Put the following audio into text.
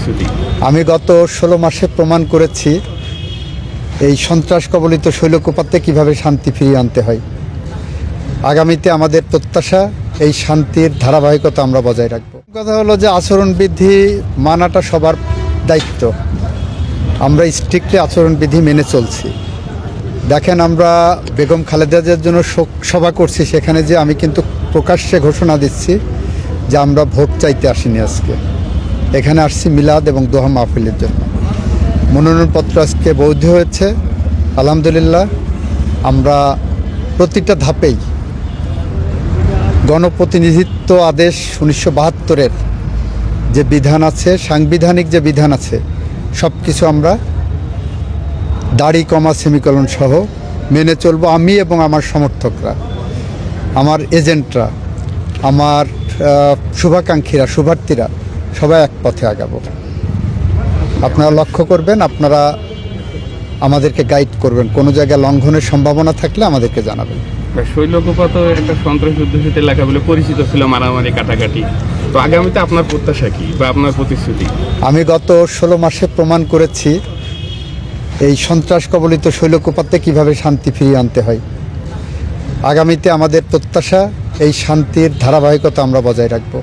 প্রতিশ্রুতি? আমি গত 16 মাসে প্রমাণ করেছি এই সন্ত্রাস কবলিত শৈলকুপাতে কিভাবে শান্তি ফিরিয়ে আনতে হয়। আগামীতে আমাদের প্রত্যাশা এই শান্তির ধারাবাহিকতা আমরা বজায় রাখব। কথা হলো যে আচরণবিধি মানাটা সবার দায়িত্ব। আমরা স্ট্রিক্টলি আচরণবিধি মেনে চলছি। দেখেন, আমরা বেগম খালেদাদের জন্য শোক সভা করছি, সেখানে যে আমি কিন্তু প্রকাশ্যে ঘোষণা দিচ্ছি যে আমরা ভোট চাইতে আসিনি। আজকে এখানে আসছি মিলাদ এবং দোহা মাহফিলের জন্য। মনোনয়নপত্র আজকে বৈধ হয়েছে, আলহামদুলিল্লাহ। আমরা প্রতিটা ধাপেই গণপ্রতিনিধিত্ব আদেশ 1972-এর যে বিধান আছে, সাংবিধানিক যে বিধান আছে, সব কিছু আমরা দাড়ি কমা সেমিকলন সহ মেনে চলব। আমি এবং আমার সমর্থকরা, আমার এজেন্টরা, আমার শুভাকাঙ্ক্ষীরা, শুভার্থীরা সবাই এক পথে আগাবো। আপনারা লক্ষ্য করবেন, আপনারা আমাদেরকে গাইড করবেন। কোনো জায়গায় লঙ্ঘনের সম্ভাবনা থাকলে আমাদেরকে জানাবেন। শৈলকুপা তো একটা সন্ত্রাস অধ্যুষিত এলাকা বলে পরিচিত ছিল, মারামারি কাটাকাটি। তো আগামীতে আপনার প্রত্যাশা কি বা আপনার প্রতিশ্রুতি? আমি গত 16 মাসে প্রমাণ করেছি এই সন্ত্রাস কবলিত শৈলকুপাতে কিভাবে শান্তি ফিরিয়ে আনতে হয়। আগামীতে আমাদের প্রত্যাশা এই শান্তির ধারাবাহিকতা আমরা বজায় রাখব।